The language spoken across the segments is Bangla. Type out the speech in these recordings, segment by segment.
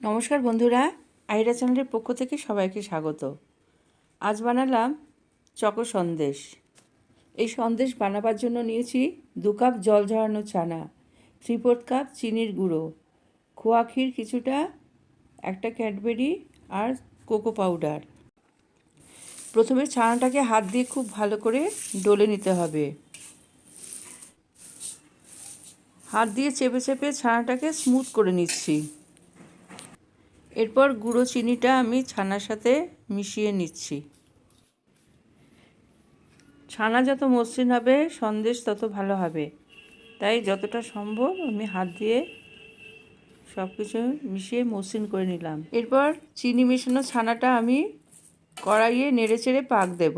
নমস্কার বন্ধুরা, আইরা চ্যানেলের পক্ষ থেকে সবাইকে স্বাগত। আজ বানালাম চকো সন্দেশ। এই সন্দেশ বানাবার জন্য নিয়েছি 2 কাপ জল ঝরানো ছানা, 3/4 কাপ চিনির গুঁড়ো, খোয়া ক্ষীর কিছুটা, একটা ক্যাডবেরি আর কোকো পাউডার। প্রথমে ছানাটাকে হাত দিয়ে খুব ভালো করে ডলে নিতে হবে। হাত দিয়ে চেপে চেপে ছানাটাকে স্মুথ করে নিচ্ছি। এরপর গুঁড়ো চিনিটা আমি ছানার সাথে মিশিয়ে নিচ্ছি। ছানা যত মসৃণ হবে সন্দেশ তত ভালো হবে, তাই যতটা সম্ভব আমি হাত দিয়ে সব কিছু মিশিয়ে মসৃণ করে নিলাম। এরপর চিনি মেশানো ছানাটা আমি কড়াইয়ে নেড়েচেড়ে পাক দেব।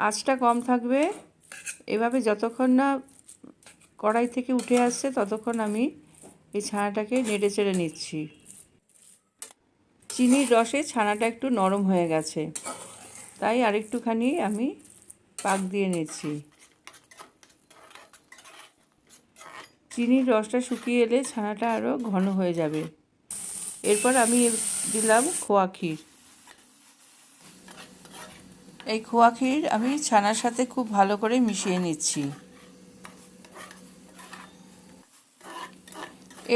আঁচটা কম থাকবে। এভাবে যতক্ষণ না কড়াই থেকে উঠে আসছে ততক্ষণ আমি এই ছানাটাকে নেড়েচেড়ে নিচ্ছি। চিনির রসে ছানাটা একটু নরম হয়ে গেছে, তাই আরেকটুখানি আমি পাক দিয়ে নিচ্ছি। চিনির রসটা শুকিয়ে এলে ছানাটা আরও ঘন হয়ে যাবে। এরপর আমি দিলাম খোয়া ক্ষীর। এই খোয়া ক্ষীর আমি ছানার সাথে খুব ভালো করে মিশিয়ে নিচ্ছি।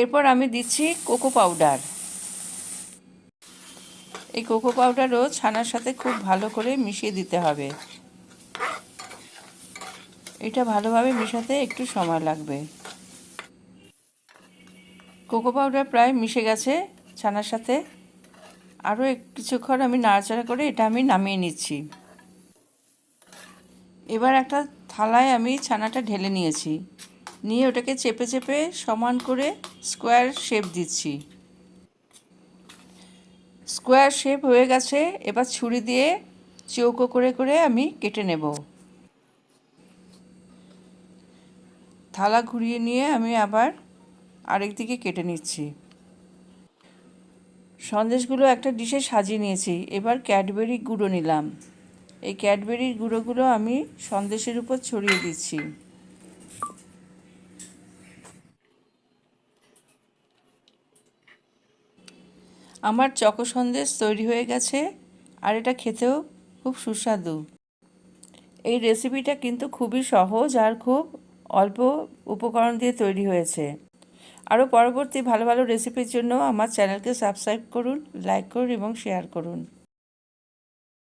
এরপর আমি দিচ্ছি কোকো পাউডার। এই কোকো পাউডারও ছানার সাথে খুব ভালো করে মিশিয়ে দিতে হবে। এটা ভালোভাবে মেশাতে একটু সময় লাগবে। কোকো পাউডার প্রায় মিশে গেছে ছানার সাথে। আরও কিছুক্ষণ আমি নাড়াচাড়া করে এটা আমি নামিয়ে নিচ্ছি। এবার একটা থালায় আমি ছানাটা ঢেলে নিয়েছি, নিয়ে ওটাকে চেপে চেপে সমান করে স্কোয়ার শেপ দিচ্ছি। স্কোয়ার শেপ হয়ে গেছে। এবার ছুরি দিয়ে চৌকো করে করে আমি কেটে নেব। থালা ঘুরিয়ে নিয়ে আমি আবার আরেক দিকে কেটে নিচ্ছি। সন্দেশগুলো একটা ডিশে সাজিয়ে নিয়েছি। এবার ক্যাডবেরি গুঁড়ো নিলাম। এই ক্যাডবেরির গুঁড়োগুলো আমি সন্দেশের উপর ছড়িয়ে দিচ্ছি। আমার চকো সন্দেশ তৈরি হয়ে গেছে, আর এটা খেতেও খুব সুস্বাদু। এই রেসিপিটা কিন্তু খুবই সহজ আর খুব অল্প উপকরণ দিয়ে তৈরি হয়েছে। আরও পরবর্তী ভালো ভালো রেসিপির জন্য আমার চ্যানেলকে সাবস্ক্রাইব করুন, লাইক করুন এবং শেয়ার করুন।